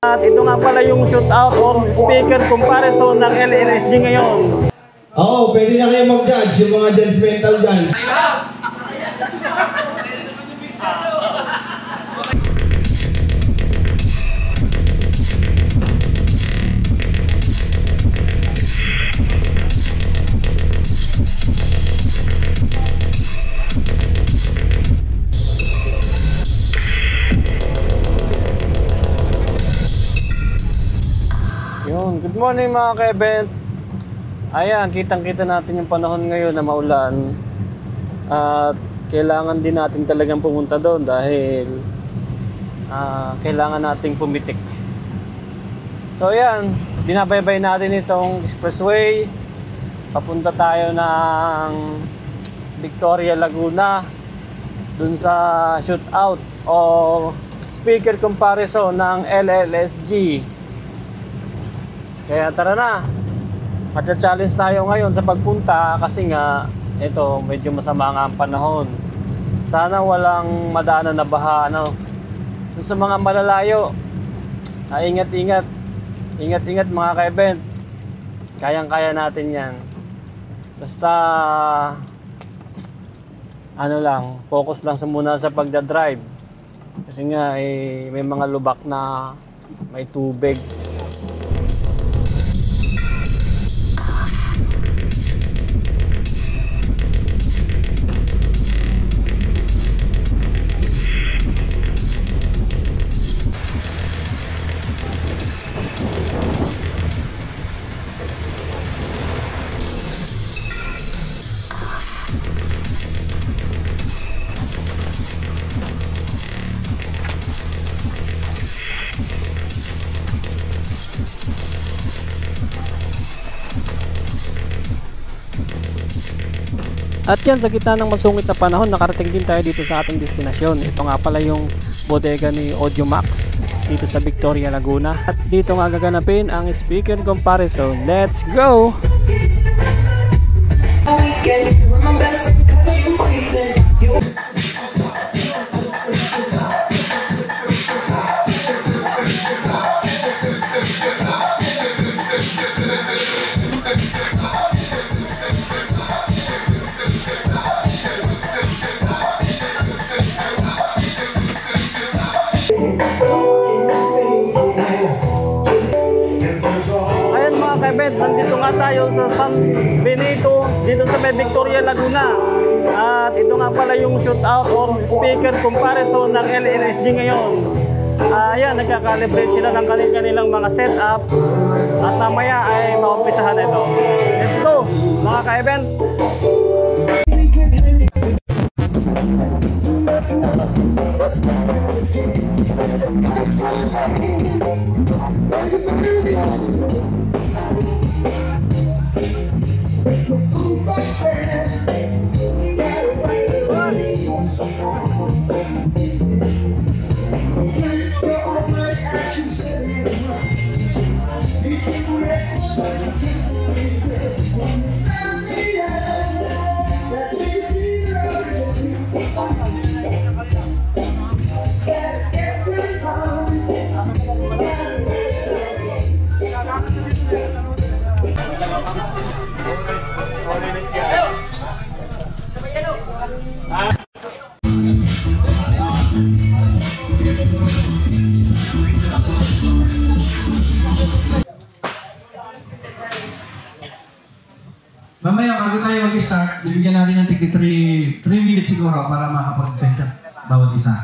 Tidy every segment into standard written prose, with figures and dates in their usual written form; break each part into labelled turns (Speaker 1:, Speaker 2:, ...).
Speaker 1: At ito nga pala yung shootout or speaker comparison ng LLSG ngayon.
Speaker 2: Oo, pwede na kayo mag-judge, yung mga judgmental dyan.
Speaker 1: Good morning mga ka-event. Ayan, kitang-kita natin yung panahon ngayon na maulan. At kailangan din natin talagang pumunta doon dahil kailangan nating pumitik. So ayan, binabaybay natin itong expressway. Papunta tayo ng Victoria, Laguna, dun sa shootout o speaker comparison ng LLSG. Kaya tara na, matcha-challenge tayo ngayon sa pagpunta kasi nga ito medyo masama nga ang panahon. Sana walang madaanan na baha sa mga malalayo. Ingat-ingat, ingat-ingat mga ka-event. Kayang-kaya natin yan. Basta focus lang muna sa pagdadrive. Kasi nga may mga lubak na may tubig. At yan, sa gitna ng masungit na panahon, nakarating din tayo dito sa ating destinasyon. Ito nga pala yung bodega ni Audiomax dito sa Victoria, Laguna. At dito nga gaganapin ang speaker comparison. Let's go! Nandito nga tayo sa San Benito, dito sa Victoria, Laguna. At ito nga pala yung shootout or speaker comparison ng LLSG ngayon. Ayan, nagka-calibrate sila ng kanilang mga setup. At mamaya ay maumpisahan ito. Let's go, mga ka-event!
Speaker 2: Mamaya, bago tayo mag-start, bibigyan natin ng tigli 3 minutes siguro para makapag-defend ka bawat isa.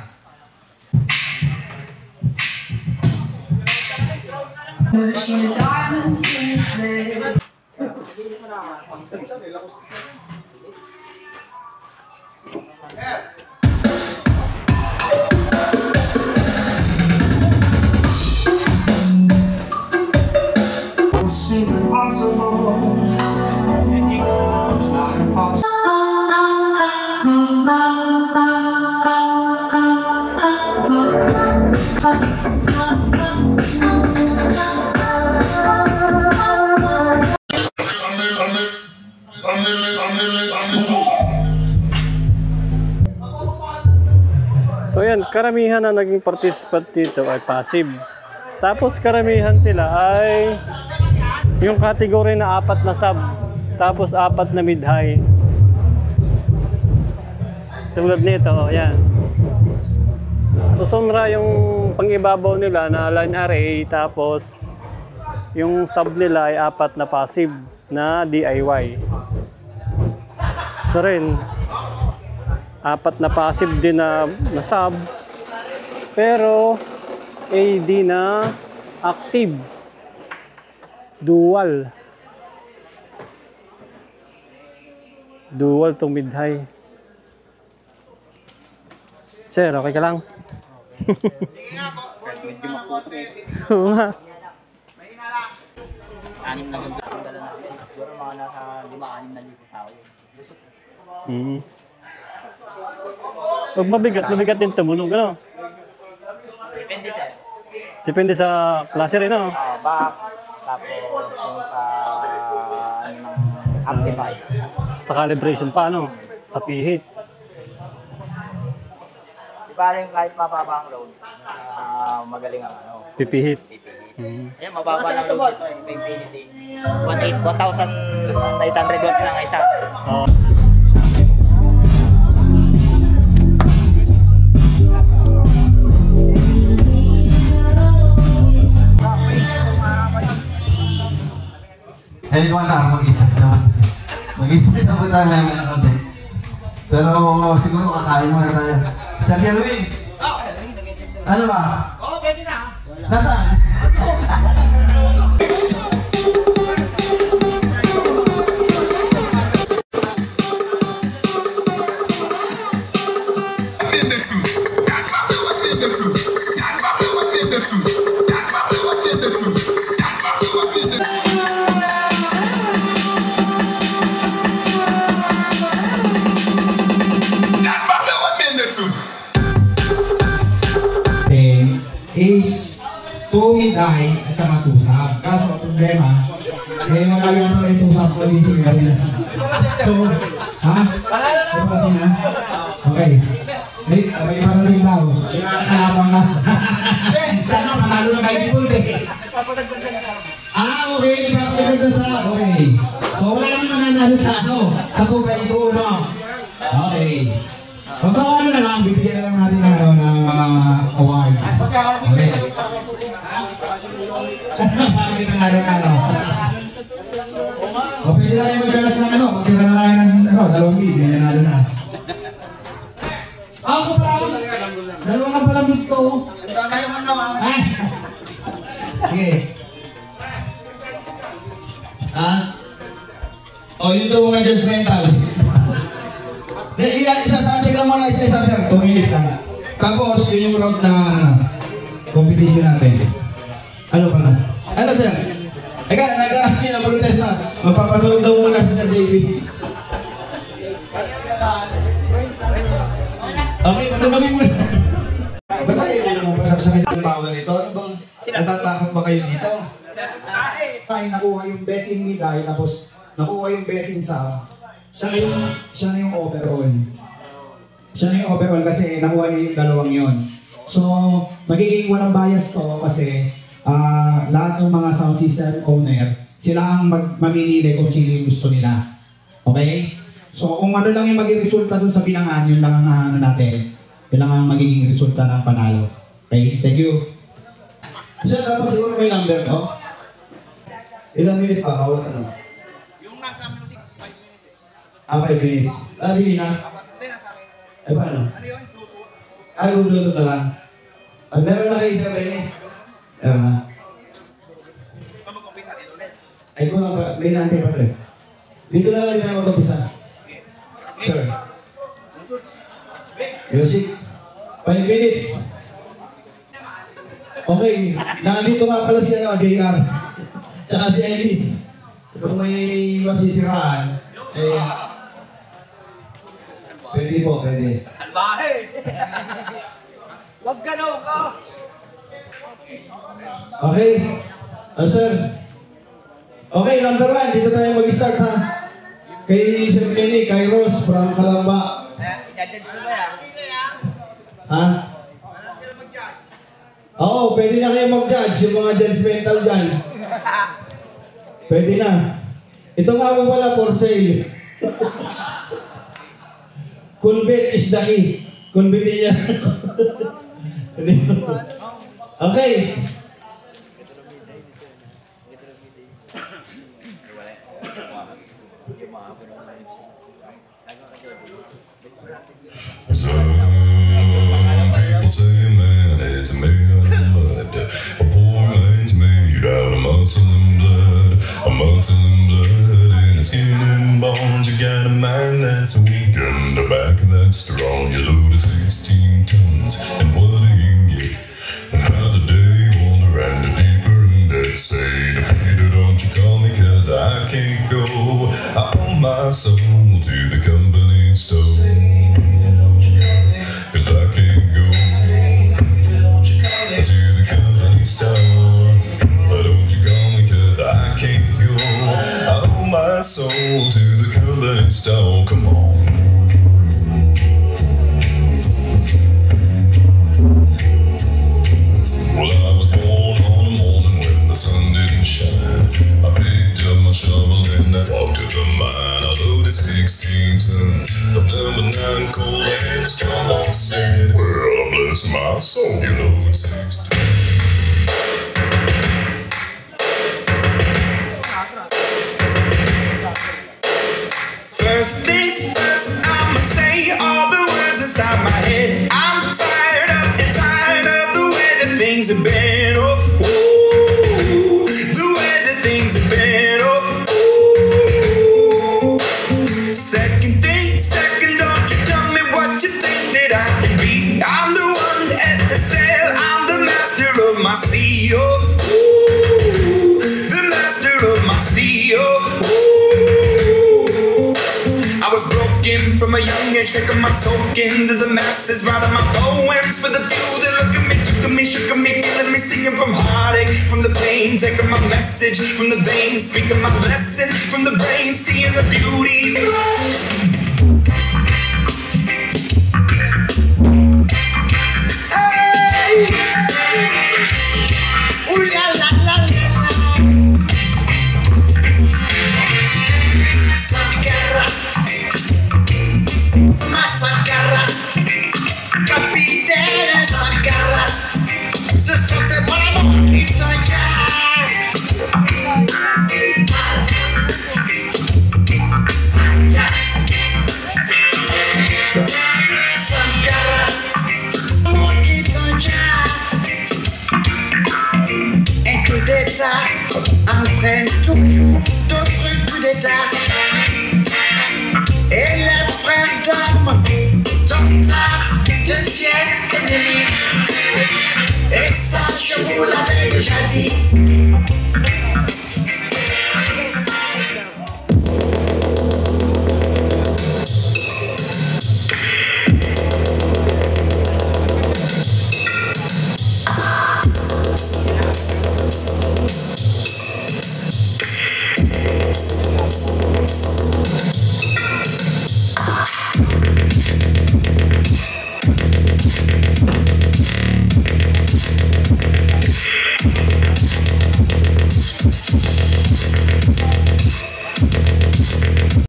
Speaker 1: So yan, karamihan na naging participant dito ay passive. Tapos karamihan sila ay yung category na 4 na sub, tapos 4 na mid-high. Tulad nito, yan. So Sonra yung pangibabaw nila na line array, tapos yung sub nila ay 4 na passive na DIY. Ito rin, 4 na passive din na sub, pero AD na active. Dual. Dual tong mid-high. Sir, okay ka lang?
Speaker 3: Medyo maputi.
Speaker 1: Oo nga.
Speaker 3: Anim na ganito ang dala namin. Siguro mga nasa 5-6 na libo tao yun.
Speaker 1: Pag mabigat din tumulong ka, no?
Speaker 3: Depende sir.
Speaker 1: Depende sa klase rin, no?
Speaker 3: Box, tapos yung sa ano ng amplify.
Speaker 1: Sa calibration pa, no? Sa pihit.
Speaker 3: Di ba rin kahit mababa ang load, magaling ang ano.
Speaker 1: Pipihit.
Speaker 3: Ayan, mababa lang load dito eh. May infinity. 1,800 watts lang isa.
Speaker 1: Oh.
Speaker 2: Anyone na, mag-isip naman. Mag-isip na po tayo ngayon ng konti. Pero siguro kakain muna tayo. Siya si Halloween! Ano ba? Oo, pwede na. Nasaan?
Speaker 4: Is 2 mid-high at saka 2 sub. Kaso ang problema, wala yung mga 2 sub ko din siya. So, ha? May parating na? Okay. May parating daw. May kalabang na. Sana panalo na kayo dito eh. Okay. Ipapatagdag sa. Okay. So, wala naman nanalo sa ano. Sa Pugay ito, no? Okay. So ano na lang, bibigyan na lang natin ng mga awards. Okay. Bakit nanalo na ano? O pwede na kayo magdalas ng ano, magtira na kayo ng 2 bid, may nanalo na. Ako pa, 2 ka pala bid ko. Sige. O yun daw mga judgmental. Isa-subject lang muna, isa-isa sir, 2 minutes lang. Tapos, yun yung round na competition natin. Ano pala? Ano sir? Eka, nag-protest na. Magpapatulog daw muna si Sir JP. Okay, matulogin muna. Ba't tayo hindi naman pasasakit ang power nito? Ano bang natatakot ba kayo dito? Tayo nakuha yung best in mid-high, tapos nakuha yung best in sub. Siya na yung overall. Siya na yung overall kasi nakuha niya yung dalawang yon. So, magiging walang bias to kasi lahat ng mga sound system owner, sila ang mamimili kung sino yung gusto nila. Okay? So, kung ano lang yung magiging resulta dun sa bilangan, yun lang ang ano natin. Yun lang ang magiging resulta ng panalo. Okay? Thank you. Sir, dapat siguro may number to. Ilang minutes pa? Bawat ano? 5 minutes. Bili na. Ay, paano? Ay, Bluetooth na lang. Meron na kayo sa Bili. Meron na. Ay, kung nga, may naantay pa rin. Dito na lang tayo mag-umpisa. Sure. Music. 5 minutes. Okay. Nandito nga pala si JR. Tsaka si Elise. Kung may masisiraan, pwede po, pwede.
Speaker 3: Albahe! Wag gano'n ka!
Speaker 2: Okay. Sir. Okay, number 1. Dito tayo mag-start ha. Kay Sir Kenny, kay Ross, from Kalamba.
Speaker 3: I-judge mo ba yan?
Speaker 2: Ha?
Speaker 4: Oo, pwede na kayo mag-judge, yung mga judgmental dyan. Pwede na. Ito nga mo pala for sale. Convert is the key. Convertin niya. Okay.
Speaker 5: People say man is made out of mud. A poor man's made out of muscle and blood. A muscle and blood and a skin and bones. You got a mind that's weak and a back that's strong. You load 16 tons, and what do you get? Another day older and a deeper in debt. Say to Peter, don't you call me 'cause I can't go. I owe my soul to the company store. 'Cause I can't go to the company store. But don't you call me 'cause I can't go. I owe my soul to the company store. Come on. Well, I was born on a morning when the sun didn't shine. I picked up my shovel and I walked to the mine. I loaded 16 tons of number 9 coal and the strong on said, well, bless my soul, you load 16.
Speaker 6: First things first, I'ma say all the words inside my head. I'm fired up and tired of the way that things have been. Oh, ooh, the way that things have been. Oh, ooh. Second thing, second, don't you tell me what you think that I can be. I'm the one at the sail, I'm the master of my sea. Oh, ooh, the master of my sea. Oh, ooh. I was broken from a young age, taking my soul into the masses, writing my poems for the few that look at me, took to me, shook at me, feeling me, singing from heartache, from the pain, taking my message from the veins, speaking my lesson from the brain, seeing the beauty. Hey! Ooh la la la la. Sankara, Massacra, Capitaine Sankara, ce sont des bonhommes qui te Sankara, qui te un coup d'état entraîne toujours d'autres coups d'état. Et les frères d'armes, tôt tard, deviennent ennemis. Et ça, je vous l'avais déjà dit.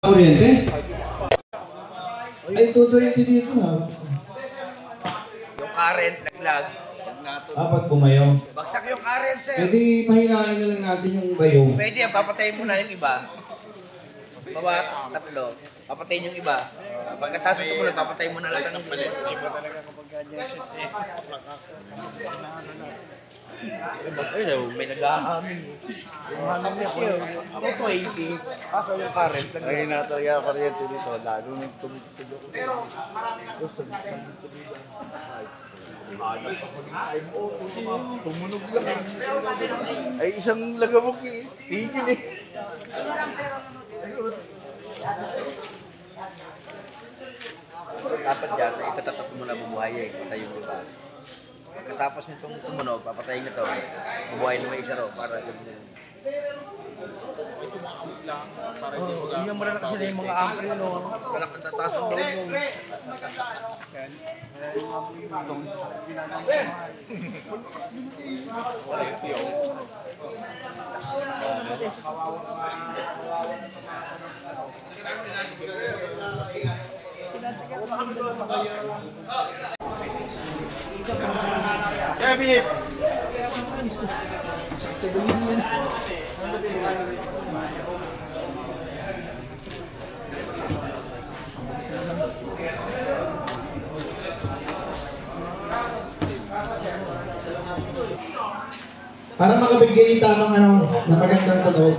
Speaker 4: Kuryente? Ay, 220 dito ha.
Speaker 7: Yung current, laglag.
Speaker 4: Pag bumayo.
Speaker 7: Bagsak yung current, sir.
Speaker 4: E di, mahinain na lang natin yung bayo.
Speaker 7: Pwede yan, papatayin mo na yung iba. Bawat tatlo, papatayin yung iba. Pagkatapos ito mo lang, papatayin mo na lang ng palit. Iba talaga kapag ganyan set eh. May nag-aamin. Yung hanap niya, ako 20. Kaso yung current, laglag.
Speaker 8: Ay, natalaga ang kuryente dito, lalo nang tumigtog ako. Pero marami tumunog lang. Ay, isang lagamok eh. Tigil eh.
Speaker 7: Dapat dyan, itatatat mo na bubuhay eh. Patay yung iba. Pagkatapos nitong tumunog, papatayin nito. Bubuhay na may isa ro para Hindi mo na kasi na yung mga ampli, no? Kalakang tataas ang loob mo.
Speaker 4: Para makabigay tamang na magandang tunog.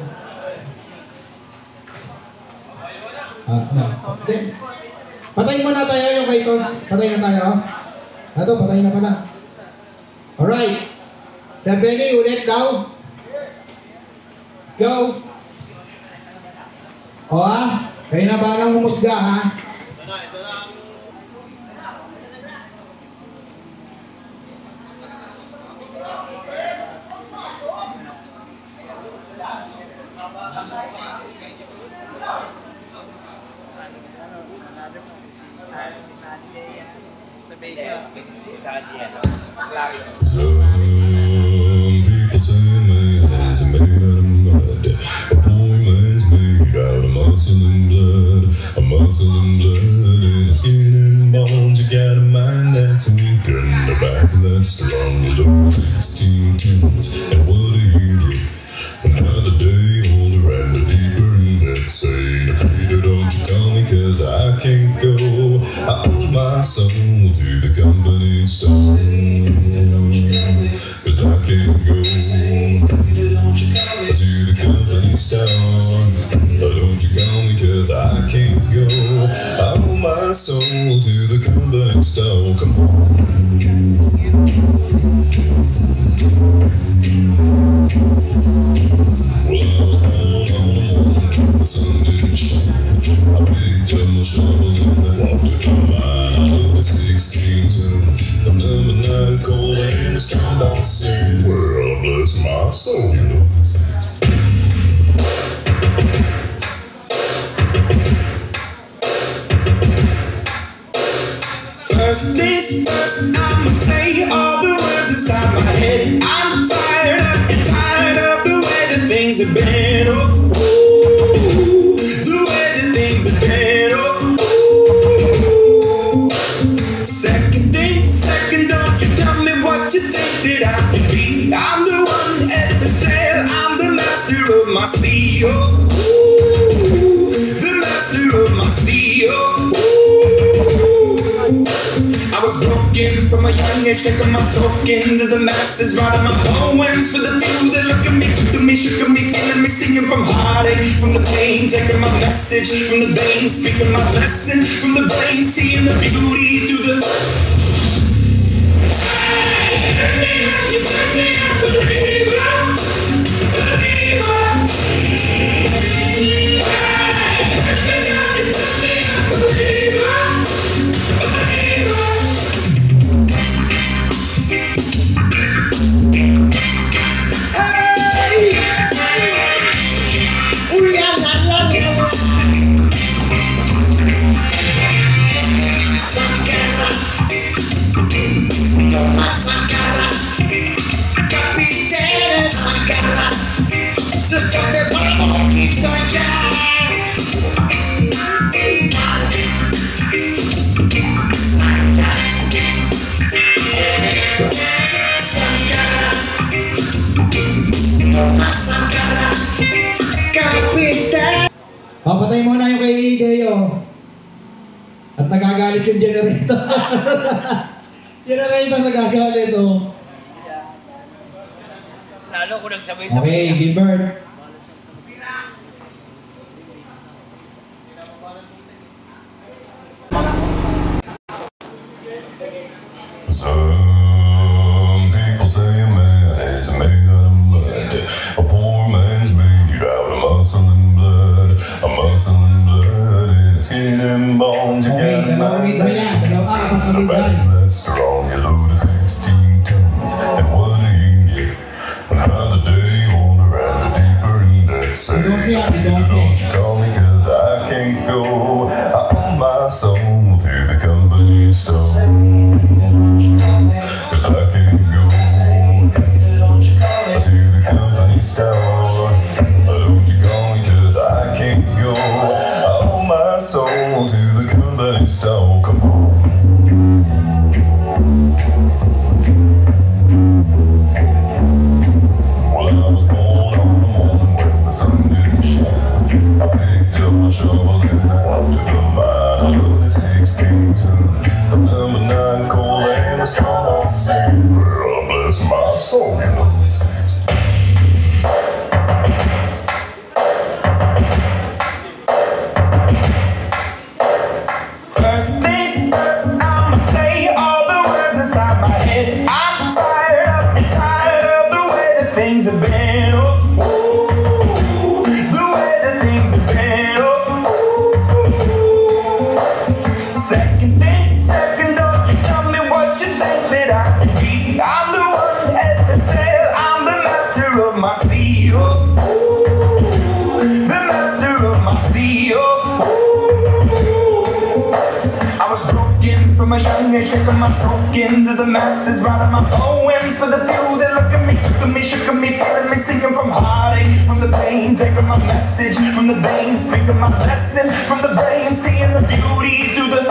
Speaker 4: Then, patayin muna tayo yung kay Tons. Patayin na tayo. Ito, patayin na pala. Alright. Sir Benny, ulit daw. Let's go. O kayo na balang humusga ha.
Speaker 5: Some people say man is made out of mud. A poor man's made out of muscle and blood. A muscle and blood and skin and bones. You got a mind that's weak and a back that's strong. You look 16 tons, and what do you get? Another day older and a deeper in debt. Saying, Peter, don't you call me 'cause I can't go. I owe my soul to the company store. 'Cause I can't go to the company store. Don't you call me 'cause I can't go. I owe my soul to the company store. Come on. Well, I was born on a morning, the sun didn't shine. I picked up my shovel and I walked it on mine. I loaded 16 tons of number 9 coal and a strong box saying, well, bless my soul, you know.
Speaker 6: First things first, I'ma say all the words inside my head. I'm fired up and tired of the way that things have been. Oh, oh, the way that things have been. Oh, oh. Second thing, second, don't you tell me what you think that I could be. I'm the one at the sail, I'm the master of my sea. Oh, oh, the master of my sea. Oh, oh. I was broken from a young age, taking my soak into the masses, writing my poems for the few that look at me, took to me, shook at me, feeling me, singing from heartache, from the pain, taking my message from the veins, speaking my lesson from the brain, seeing the beauty through the. You turn me up, believer, believer. You turn me up, believer, believer.
Speaker 4: Papatay muna yung kay Deo. At nagagalit yung generator. Generator nagagalit, oh.
Speaker 7: Lalo ko nagsabay-sabay.
Speaker 4: Okay, Gilbert.
Speaker 5: Some people say a man is made out of mud. A poor man's made out of muscle and blood. A muscle and blood and skin and bones. You
Speaker 4: Okay,
Speaker 5: got a
Speaker 4: dalawang
Speaker 5: mind
Speaker 4: ito yan.
Speaker 5: that's
Speaker 4: Dalawang
Speaker 5: a back that's strong. You loaded 16 tons. And what do you get? Another day older and a deeper in debt. Say,
Speaker 4: yan, si
Speaker 5: Don't you call me 'cause I can't go. I owe my soul to the company store. 'Cause I can't go to the company store. Don't you call me 'cause I can't go. I owe my soul to the company store. Come on. Well, I was born on the morning when the sun didn't shine. I picked up my shovel and I walked to the mine. I loaded 16 tons of number 9 coal and a straw on sand. Well, bless my soul, you know, 16.
Speaker 6: First things first, I'ma say all the words inside my head. I'm fired up and tired of the way that things have been. Oh, ooh, the way that things have been. Oh, ooh. Second thing, second, don't you tell me what you think that I can be. I'm the one at the sail, I'm the master of my sea. Oh, ooh, the master of my sea. Oh, ooh. I was broken from a young age, taking my soak into the masses, writing my poems for the few that look at me, took to me, shook at me, feeling me, singing from heartache, from the pain, taking my message from the veins, speaking my lesson from the brain, seeing the beauty through the.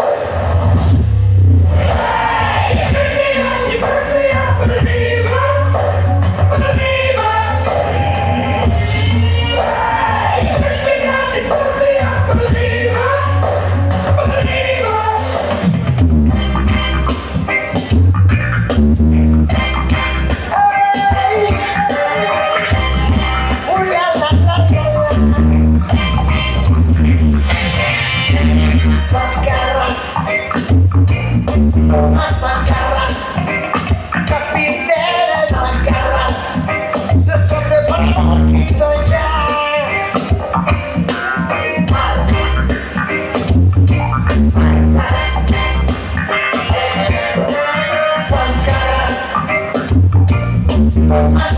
Speaker 6: Hey, you burn me up, you burn me up, believer, believer. Hey, you burn me up, you burn me up, believer, believer. Sakara, kapitene Sakara, se sote palito ya.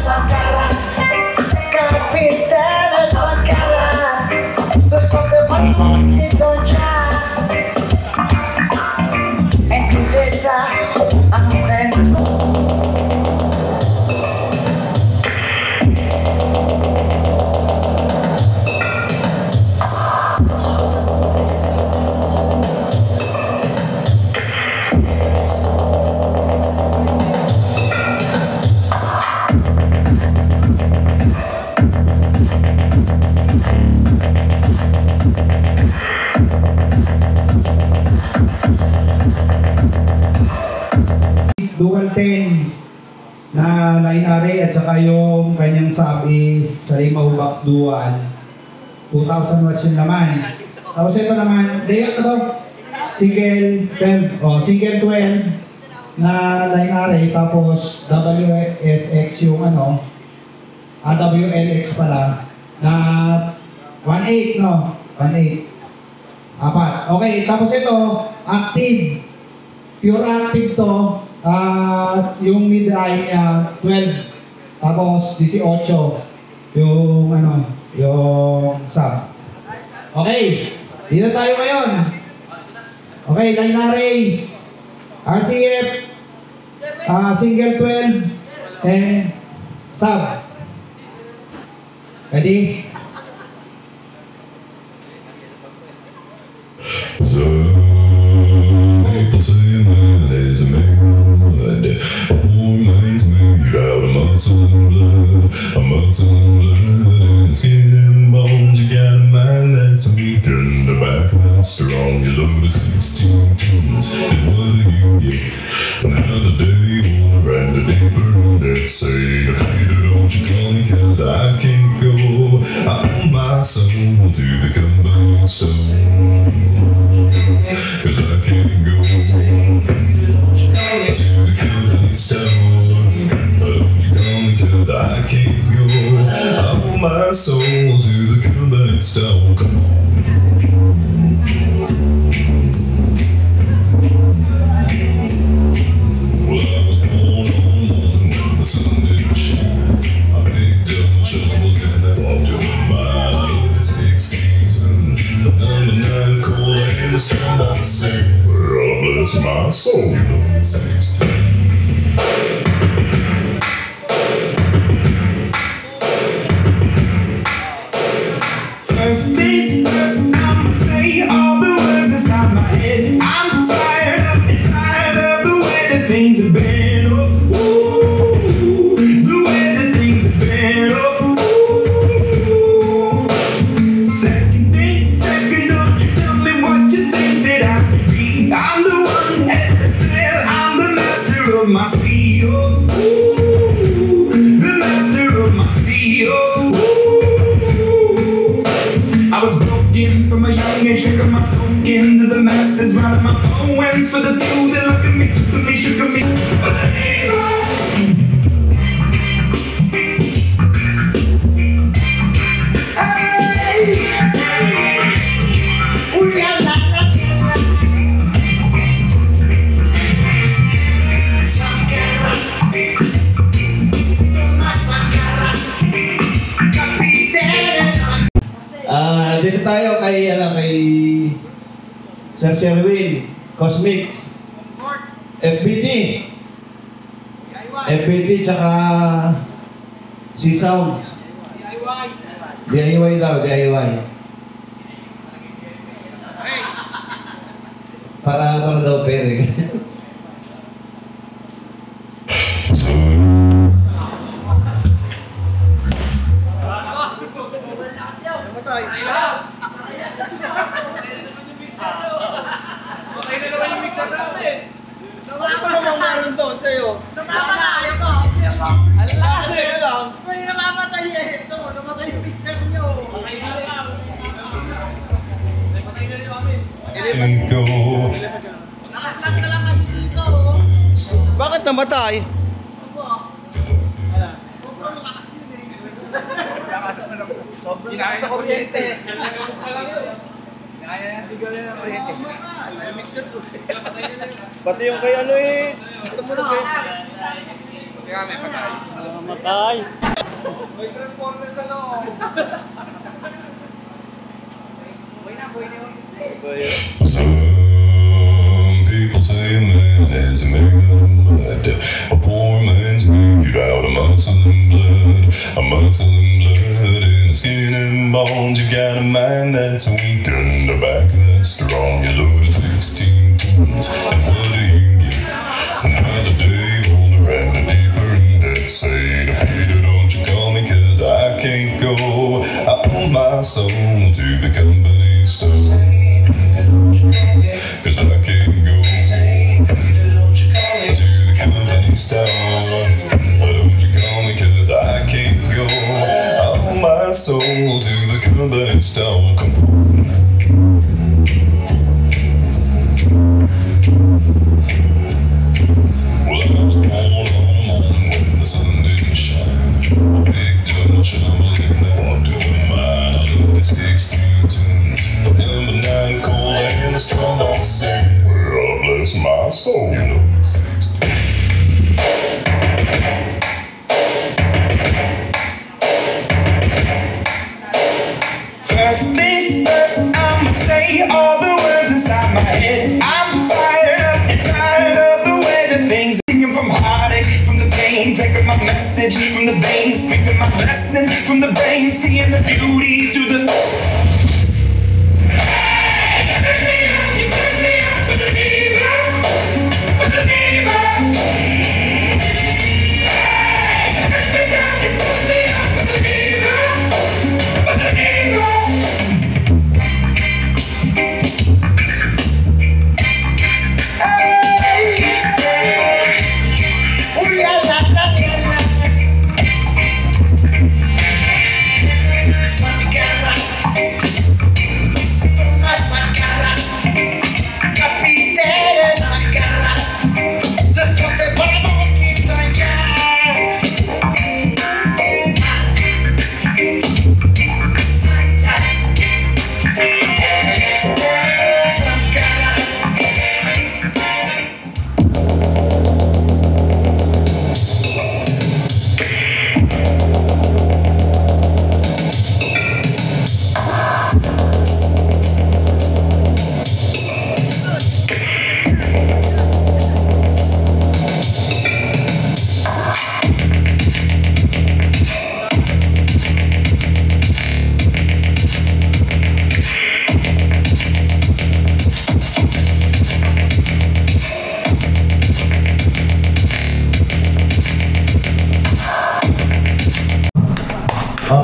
Speaker 6: Sakara, kapitene Sakara, se sote palito ya. I'm
Speaker 4: Dual 10 na line array at saka yung kanyang sub is Halimaw Box Dual 2,000 watts yung laman. Tapos ito naman, layout na to, single 12 single 12 na line array, tapos WSX yung ano, WLX pala na 1.8 no, 1.8 apat. Okay, tapos ito active, pure active to. Yung mid-eye niya 12, tapos 18 yung ano, yung sub. Okay, dito tayo ngayon. Okay, line array, RCF, single 12 and sub. Ready?
Speaker 5: Some people say man is a man. A poor man's made out of muscle and blood, a muscle and blood and skin and bones. You got a mind that's weak and the back that's strong. You load 16 tons, and what do you get? Another day older and a deeper that say, later don't you call me 'cause I can't go. I soul. You know it takes time.
Speaker 6: First things first, I'ma say all the words inside my head. I'm fired up and tired of the way that things have been. Oh, ooh, the way that things have been. Oh, ooh. Second thing, second, don't you tell me what you think that I could be. I'm the one at the sail, I'm the master of my sea. Oh, ooh, the master of my sea. Oh, ooh. I was broken from a young age, shook my soul into the masses, writing my poems for the few that look at me, took at me, shook at me.
Speaker 2: Dito tayo kay Sir Sherwin, Cosmix, FBT, tsaka C-Sounds. DIY daw, DIY. Para daw pere.
Speaker 5: Can't go.
Speaker 8: Bakit namatay?
Speaker 7: Kinaya sa kuryente. Kinaya na tigol na kuryente. Mixer po.
Speaker 8: Pati yung kay ano eh. Tumunog eh.
Speaker 7: Kaya may patay.
Speaker 1: Matay.
Speaker 8: May transformer sa loob.
Speaker 5: Some people say a man is made out of mud. A poor man's made out of muscle and blood. A muscle and blood and skin and bones. You got a mind that's weak and a back that's strong. You load 16 tons, and what do you get? Another day older and a deeper in debt. Say, Peter, don't you call me 'cause I can't go. I owe my soul to the company store. 'Cause I can't go to the company store. Don't you call me 'cause I can't go. I owe my soul to the company store. Come on. Well, I was born on a morning when the sun didn't shine. I picked up my shovel and now I'm doing mine. I loaded 16 tons of number 9 coal and the strong on the same. Well, bless my soul, you know it takes two.
Speaker 6: First things first, I'ma say all the words inside my head. I'm fired up and tired of the way that things are. Singing from heartache, from the pain, taking my message from the veins, speaking my lesson from the brain, seeing the beauty through the.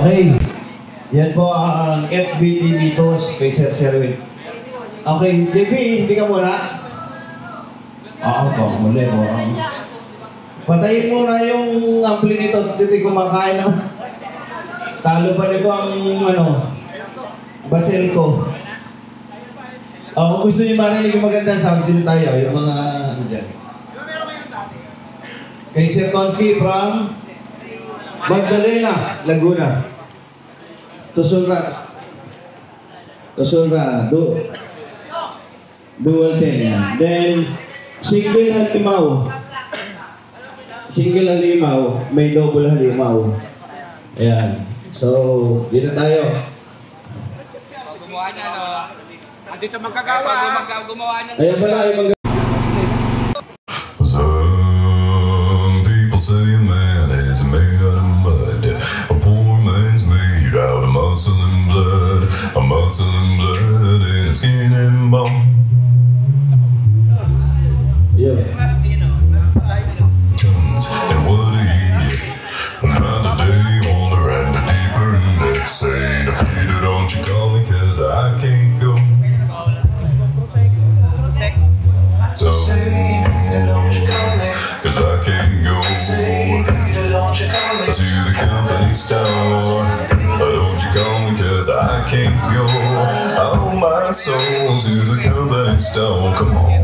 Speaker 4: Okay. Yan po ang FBT Vitos kay Sir Sherwin. Okay, JP, hindi ka muna. Po, muli po. Patayin mo na yung ampli nito. Dito'y kumakain na. Talo pa nito ang basel ko. Kung gusto niyo marinig yung magandang sound, sino tayo? Yung mga dyan. Kay Sir Tonsky from Magdalena, Laguna. Tusulra, dual 10. Then, single halimaw. Single halimaw, may double halimaw. Ayan. So, dito tayo.
Speaker 7: Gumawa niya, no? Andito magkagawa. Gumawa niya.
Speaker 4: Ayan pala, yung
Speaker 5: Some people say a man is made out of mud. A poor man's made out of muscle and blood. A muscle and blood and skin and bone.
Speaker 4: Yeah.
Speaker 5: And what do you get? Another day older and a deeper in debt. Say to Peter, don't you call me, cause I can't go. So, cause I can't go to the company store. Don't you call me, cause I can't go. Oh my soul, to the company store. Come on.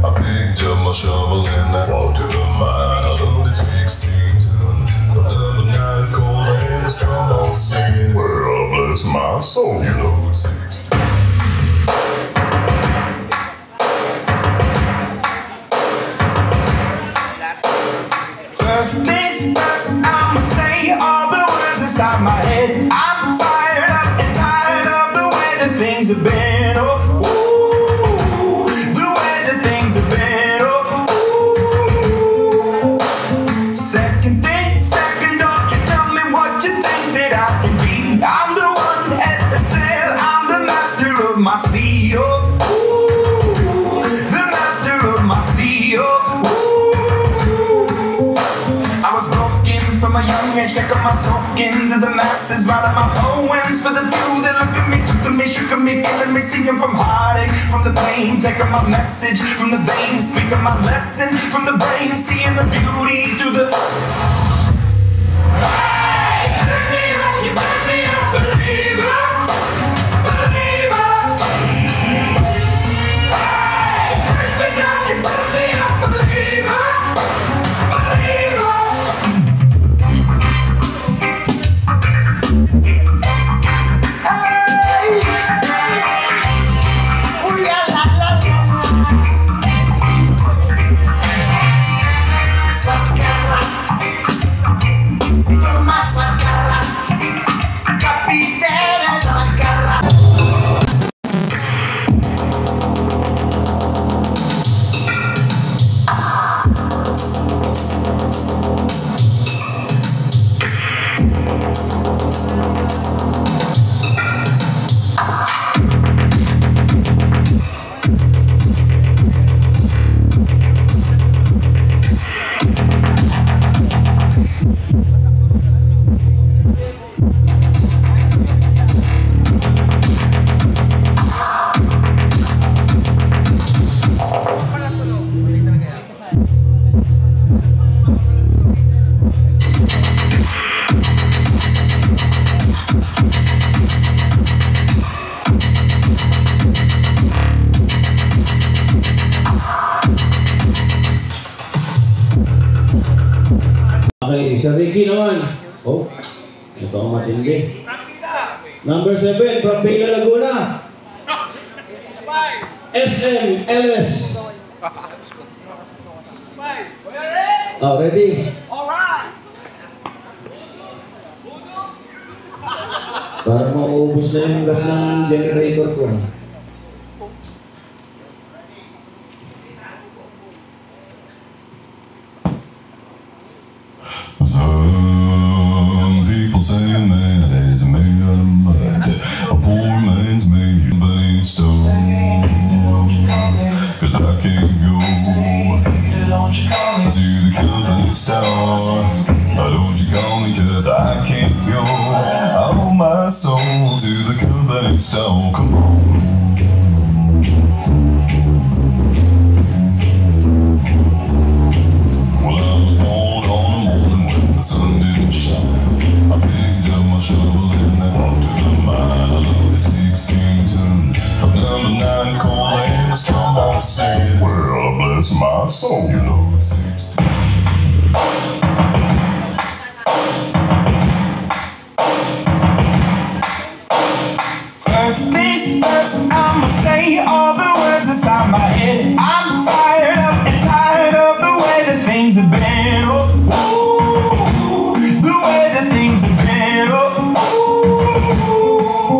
Speaker 5: I picked up my shovel and I walked to the mine. I loaded 16 tons of number 9 coal and it's strong on singing. Well, bless my soul, you load 16.
Speaker 6: First things first, I'ma say all the words inside my head. I'm fired up and tired of the way that things have been. Oh, ooh, the way that things have been. Oh, ooh. Second thing, second, don't you tell me what you think that I can be. I'm the one at the sail, I'm the master of my sea. Oh, ooh, the master of my sea. Oh, ooh. I was broken from a young age, taking my soak into the masses, writing my poems for the few that look at me, took to me, shook at me, feeling me, singing from heartache, from the pain, taking my message from the veins, speaking my lesson from the brain, seeing the beauty through the. Hey, pick me up, you pick me up, believer, believer. Hey, pick me up, you pick me up, believer, believer.
Speaker 4: Okay, Sir Ricky naman. Oh, ito ang matindi. Number 7, from Bela Laguna. SMLS. Oh, ready?
Speaker 7: Alright!
Speaker 4: Para mauubos na yung gas ng generator ko.
Speaker 5: Some people say a man is made out of mud. A poor man's made, but he's stone. 'cause I can't go to the company store. Don't you call me 'cause I can't go. I owe my soul to the company store. Come on. Well, I was born on the morning when the sun didn't shine. I picked up my shovel and I walked to the mine. I loaded 16 tons of number 9 coal and a strong I said, well, bless my soul, you loaded 16.
Speaker 6: First things first, I'ma say all the words inside my head. I'm fired up and tired of the way that things have been. Oh, ooh, the way that things have been. Oh,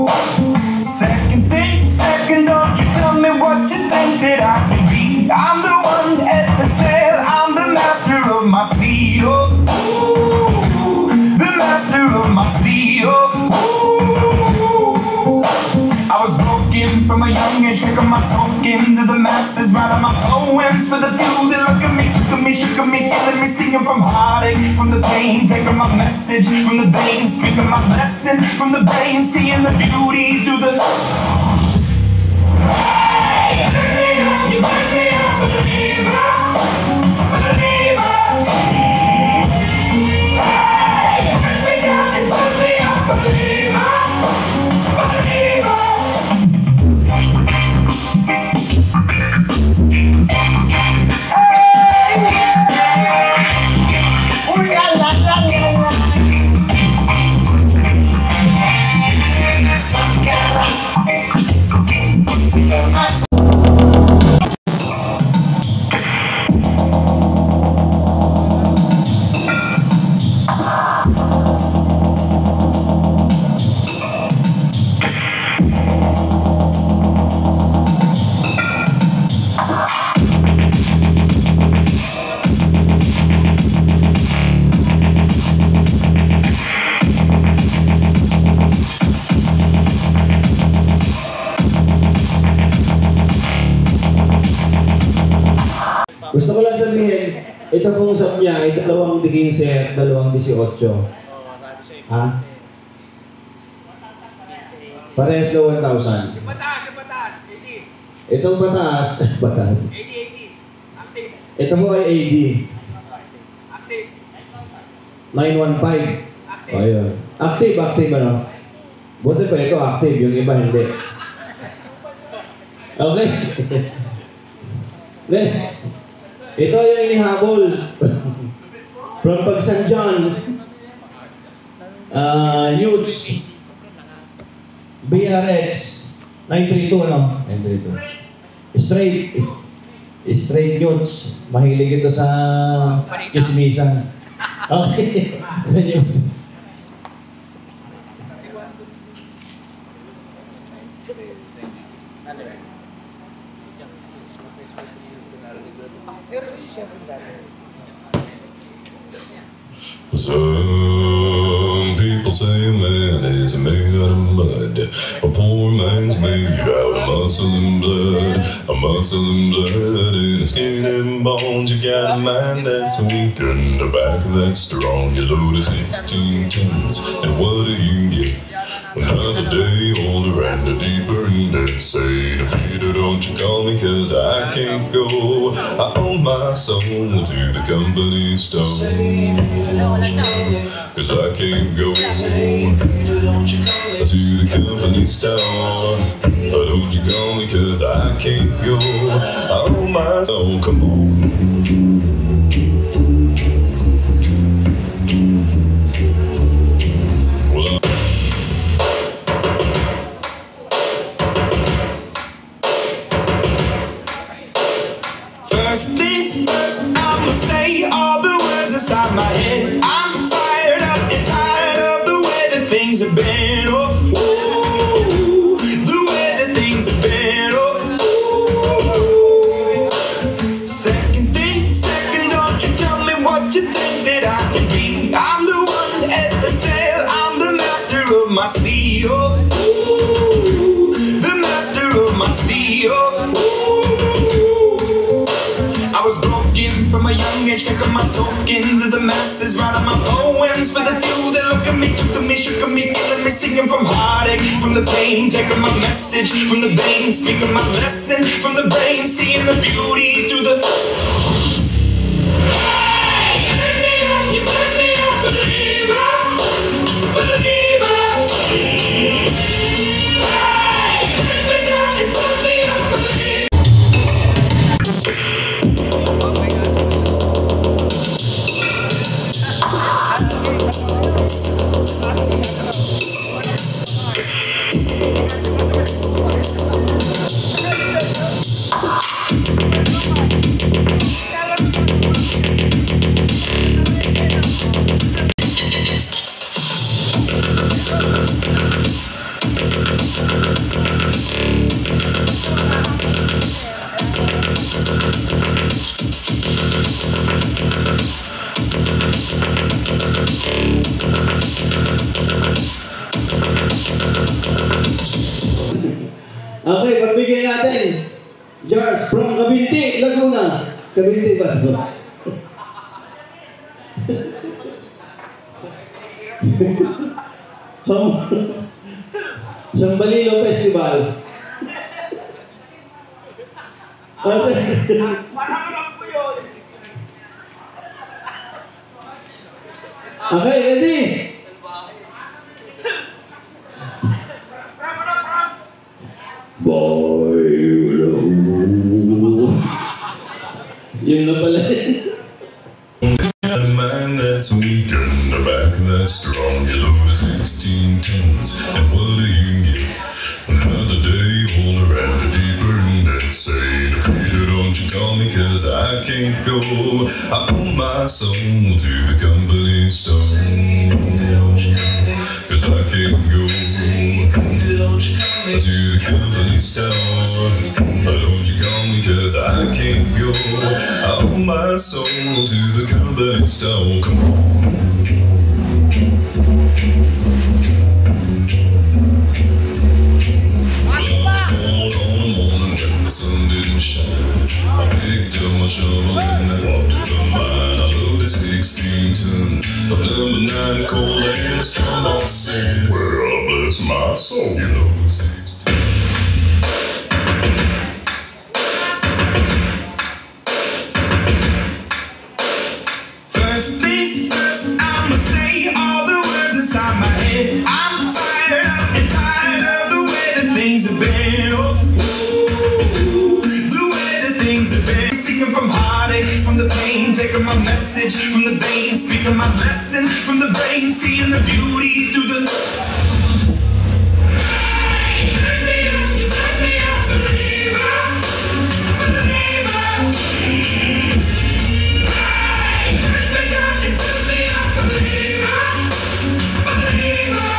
Speaker 6: ooh. Second thing, second, don't you tell me what you think that I can be. I'm the one at the sail, I'm the master of my sea. Oh, ooh, the master of my sea. Oh, I was broken from a young age, taking my soak into the masses, writing my poems for the few that look at me, took at me, shook at me, killing me, singing from heartache, from the pain, taking my message from the veins, speaking my lesson from the brain, seeing the beauty through the. Hey, you make me a believer, believer. Hey, you make me down, you put me a believer, believer.
Speaker 2: Gusto ko lang sabihin, ito pong Samya ay 2.15 at 2.18. Ha? Parehas na 1,000.
Speaker 7: Yung pataas, 80.
Speaker 2: Itong pataas, pataas.
Speaker 7: 80. Active.
Speaker 2: Ito mo ay AD.
Speaker 7: Active.
Speaker 2: 915.
Speaker 7: Active.
Speaker 2: O yun. Active, ano? Buti pa ito active, yung iba hindi. Okay. Next. Ito yung inihabol. From Pagsan John. Nudes. BRX. 932, ano? 932. Straight nudes. Mahilig ito sa chismisan. Okay. Sa news.
Speaker 5: Some people say a man is made out of mud. A poor man's made out of muscle and blood. A muscle and blood and skin and bones. You got a mind that's weak and a back that's strong. You load of 16 tons, and what do you get? Another day older and a deeper in debt. Say to Peter, don't you call me 'cause I can't go. I owe my soul to the company store. 'Cause I can't go to the company store. Don't you call me 'cause I can't go. I owe my soul, come on.
Speaker 6: First things first, I'ma say all the words inside my head. I'm fired up and tired of the way that things have been. Oh, ooh, the way that things have been. Oh, ooh. Second thing, second, don't you tell me what you think that I can be. I'm the one at the sail, I'm the master of my sea. Oh, ooh, the master of my sea. Oh, ooh. from a young age, taking my soul into the masses, writing my poems for the few that look at me, took at me, shook at me, feeling me, singing from heartache, from the pain, taking my message from the veins, speaking my lesson from the brain, seeing the beauty through the. Hey, turn me up, you turn me up, believer, believer. Hey, turn me down, you turn me up, believer.
Speaker 2: Okay, pagbigay natin. Jars from Cavite, Laguna. Cavite ba ito? Sambalilo Festival. Okay, ready? Boy, yun na pala.
Speaker 5: Got a mind that's weak and a back that's strong. You load 16 tons, and what do you get? Another day older and a deeper in debt. Say to Peter, don't you call me, cause I can't go. I owe my soul to the company stone. Cause I can't go to the company store. Don't you call me, cause I can't go. I owe my soul to the company store. Come on. When the sun didn't shine, I picked up my shovel and I walked to the mine. I loaded 16 tons of number 9 coal and a storm on sand. Well, bless my soul, you load 16.
Speaker 6: First things first, I'ma say all the words inside my head. I'm fired up and tired of the way that things have been. Oh, the way that things have been. Seeking from heartache, from the pain, taking my message from the veins, speaking my lesson from the brain, seeing the beauty through the. Hey, turn me up, you turn me up, believer, believer. Hey, turn me down, you turn me up, believer, believer.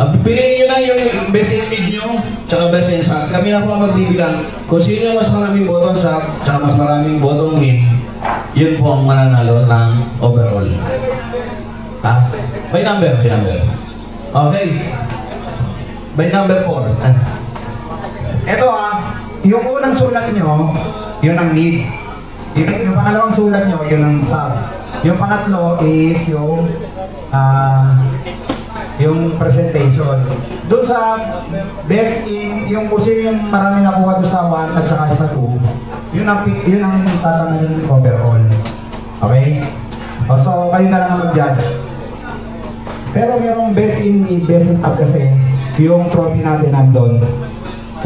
Speaker 2: Piliin nyo lang yung best in mid nyo, tsaka best in sub. Kami na po ang magbibilang. Kung sino mas maraming botong sub, tsaka mas maraming botong mid, yun po ang mananalo ng overall. Ha? By number, by number. Okay. By number 4.
Speaker 4: Ito yung unang sulat nyo, yun ang mid. Yung pangalawang sulat nyo, yun ang sub. Yung pangatlo is yung presentation. Doon sa best in, yung kung sino yung marami nakuha doon sa 1 at saka sa 2, yun ang tatanganin overall. Okay? So, kayo na lang ang mag-judge. Pero merong best in mid, best in up kasi, yung trophy natin nandun.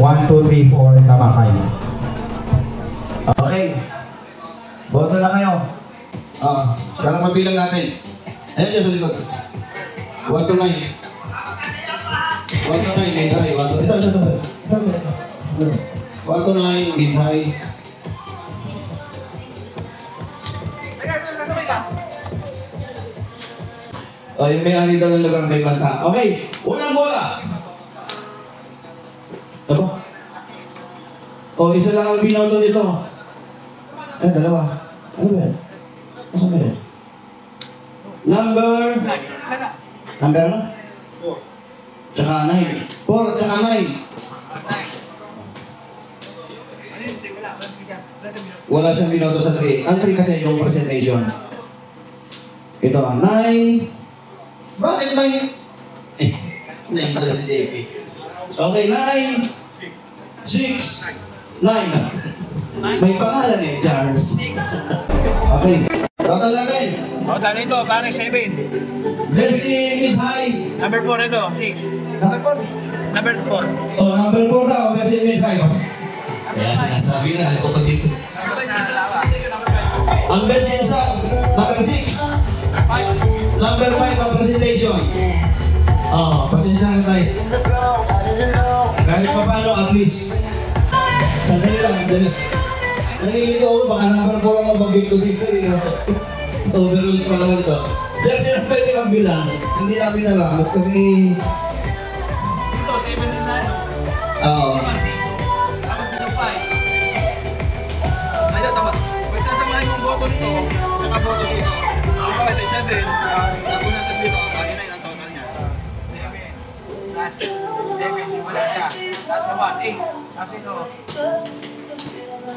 Speaker 4: 1, 2, 3, 4, tama kayo.
Speaker 2: Okay. Boto na kayo. Parang mabilang natin. Ayan dyan sa likod. 1 to 9. 1 to 9, mid high. 1 to 9, mid high. Yung may-ani daw ng lugar may banta. Okay, unang bola. Ako? Isa lang ang binoto dito. Dalawa. Ano ba yan? Asa ba yan? Number ano? 4. Tsaka 9. 4 at tsaka 9. Wala siyang binoto sa 3. Ang 3 kasi yung presentation. Ito, 9. Bakit 9? 9 pala si JP. Okay, 9. 6. 9. May pangalan Jars. Okay. Total natin.
Speaker 7: Total ito, parang 7.
Speaker 2: Best in mid high.
Speaker 7: Number 4 ito, 6.
Speaker 2: Number 4?
Speaker 7: Number 4.
Speaker 2: Number 4 daw. Best in mid high. Kaya sinasabi na, alam ko pa dito. Ang best in sub, number 6. Number 5 ang presentation. Pasensya na tayo. Kahit pa paano, at least. Sandali lang, sandali. Nalilito ako, baka number 4 ang mabagay ko dito. Overall pa naman to. Sila sila pwede magbilang. Hindi namin alam. Kasi...
Speaker 7: Ito, 7 na.
Speaker 2: Oo.
Speaker 7: Tapos dito 5. Ayun, tama. Pag sasamahin mong boto nito, saka boto dito. Ito 7. Tapos nasa dito, bali na yung total niya. 7. Plus 7, wala siya. Nasa 1, 8. Tapos ito.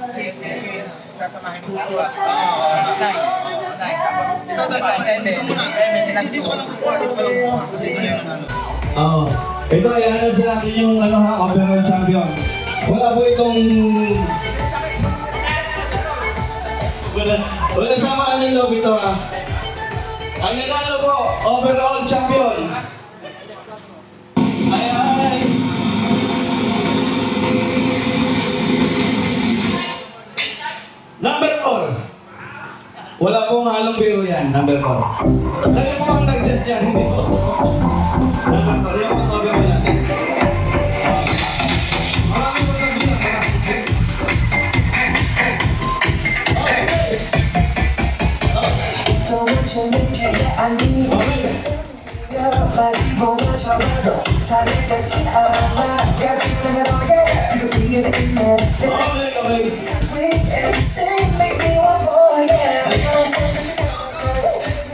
Speaker 7: 6, 7. Sasamahin mo dalawa. 9. 9. Tapos total pa 7. 7. Dito ka lang kukuha. Dito ka lang kukuha. Kasi ito yun.
Speaker 2: Ito ay ano sila akin yung overall champion. Wala po itong... Wala samaan ng loob ito Ang nanalo po, overall champion. Ay! Number 4. Wala pong halong biro yan, number 4. Kayo po ang nag-judge yan, hindi po. Number 4, yung mga overall natin. Marami po nag-bilang,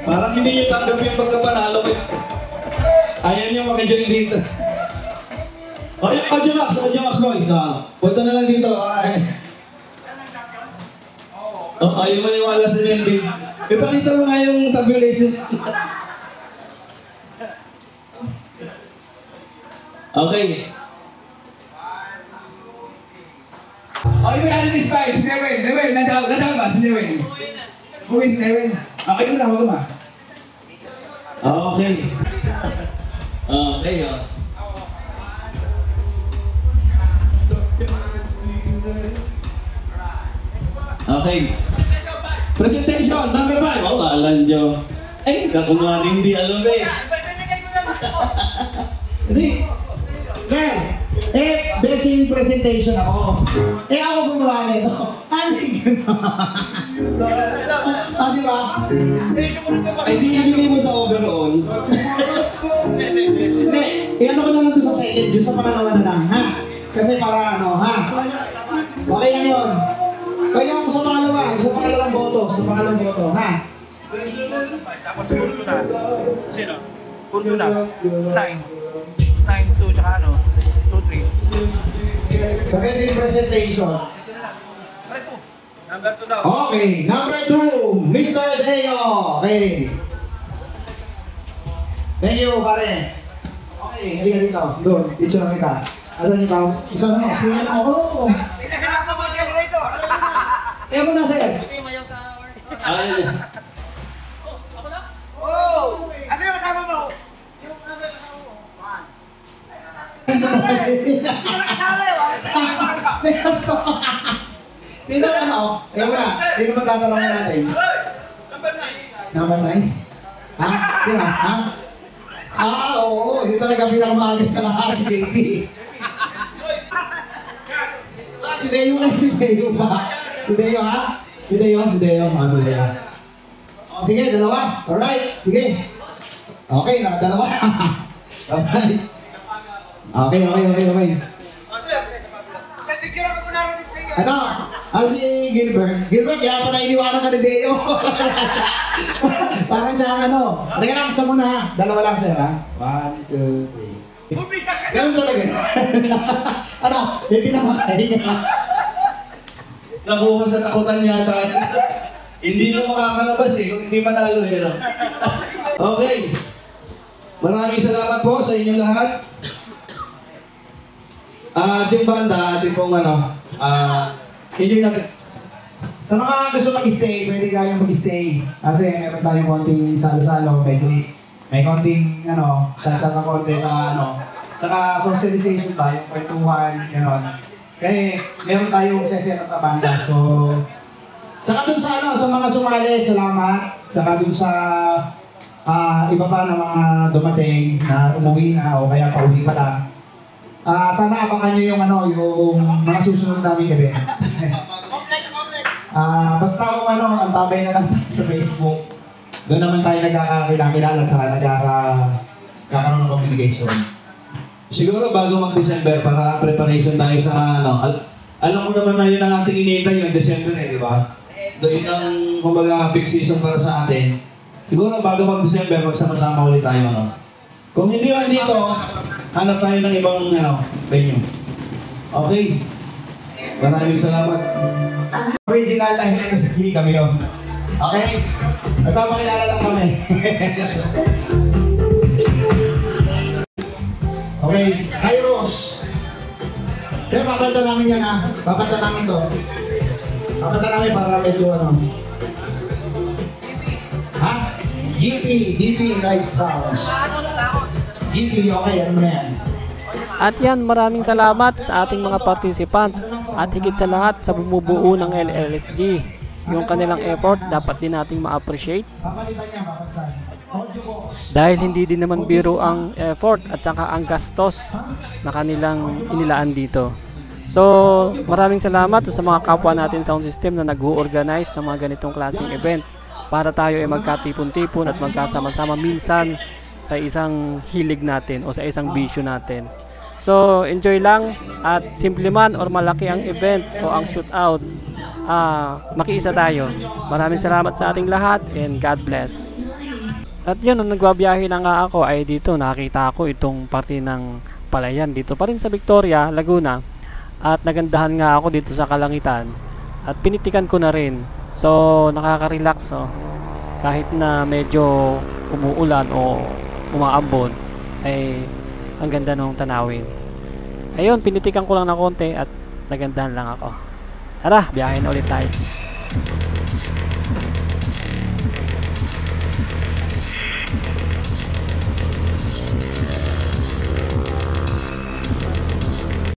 Speaker 2: Parang hindi nyo tanggap yung pagkapanalo ko. Ayaw nyo maki-join dito. O yung Audio Max boys. Punta na lang dito. Ayaw maniwala si Melvin. Ipakita mo nga yung tabulation. Okay.
Speaker 9: Okay, may ano ni Spy? Si Newell. Nasaan ba? Si Newell. Uwi si Newell. Okay lang, wag ba?
Speaker 2: Okay. Okay, Okay. Presentation, number 5. Alam nyo. Kakunwari hindi alam Hindi.
Speaker 4: Sir, best in presentation ako. Ako gumawa nito. Ano yung gano'n? Di ba?
Speaker 2: Ay, di ibigay mo sa overall.
Speaker 4: Hindi, ano pangalawang boto, ha?
Speaker 7: Tapos puro na. Sino? Puro na. 9. 9, 2, tsaka ano? 2, 3.
Speaker 4: Sa basic presentation.
Speaker 7: Number 2 daw.
Speaker 4: Okay, number 2, Mr. Deo. Okay. Thank you, pare. Okay, halika dito. Doon, picture na kita. Asan yung tao? Saan mo? Sino mo? Oo. Eh, mo na, sir.
Speaker 2: Ay,
Speaker 7: Asa yung kasama mo?
Speaker 4: Sino ano? Teka muna, sino ba tatanungin natin? Number 9. Ha? Sino? Ha? Oo, yun talaga pinakamagat sa lahat, si JP. Si Deo na, si Deo ba? Si Deo, ha? Si Deo, si Deo. Si Deo. O, sige, dalawa. Alright, sige. Okay, nakadalawa. Alright. Okay. Ano? Si Gilbert. Gilbert, kaya pa nainiwanan ka ni Deo. Parang siya ano. Teka lang, sa muna. Dalawa lang sir ha. 1, 2, 3. Ganun talaga. Ano? Hindi na makahinga.
Speaker 2: nakuha sa takutan yata. Hindi mo makakalabas kung hindi manalo no? Okay. Maraming salamat po sa inyong lahat. Yung banda, ating pong enjoy natin.
Speaker 4: Sa mga gusto mag-stay, pwede kayong mag-stay. Kasi meron tayong konting salo-salo, medyo may konting chat-chat na konti, tsaka socialization ba, yung kwentuhan, gano'n. Kaya meron tayong set at na banda. So, tsaka dun sa sa mga sumali, salamat. Tsaka dun sa iba pa na mga dumating na umuwi na o kaya pauwi pa lang. Sana abangan nyo yung mga susunod naming event. Basta kung ang tabay na lang sa Facebook, doon naman tayo nagkakakilala at saka nagkakaroon ng communication.
Speaker 2: Siguro bago mag-December para preparation tayo sa alam mo naman na yun ang ating inintay yung December di ba? Doon ang kumbaga peak season para sa atin. Siguro bago mag-December magsama-sama ulit tayo Kung hindi man dito, hanap tayo ng ibang venue. Okay. Maraming salamat.
Speaker 4: Original LNSG kami yun. Okay? Nagpapakilala lang kami. Okay, Kairos. Kaya papalta namin yan ha. Papalta namin to. Papalta namin para medyo Ha? DP Night Sounds. DP, okay, ano na yan?
Speaker 1: At yan, maraming salamat sa ating mga participant at higit sa lahat sa bumubuo ng LLSG. Yung kanilang effort dapat din nating ma-appreciate.
Speaker 4: Papalitan niya, papalitan.
Speaker 1: Dahil hindi din naman biro ang effort at saka ang gastos na kanilang inilaan dito. So, maraming salamat sa mga kapwa natin sound system na nag-organize ng mga ganitong klaseng event para tayo ay magkatipon-tipon at magkasama-sama minsan sa isang hilig natin o sa isang vision natin. So, enjoy lang at simple man or malaki ang event o ang shootout, makiisa tayo. Maraming salamat sa ating lahat and God bless. At yun, nung nagbabiyahe na nga ako ay dito nakita ko itong parte ng palayan dito pa rin sa Victoria, Laguna. At nagandahan nga ako dito sa Kalangitan at pinitikan ko na rin. So nakaka-relax kahit na medyo umuulan o umaambon ay ang ganda ng tanawin. Ayun, pinitikan ko lang na konti at nagandahan lang ako. Tara, biyahe na ulit tayo.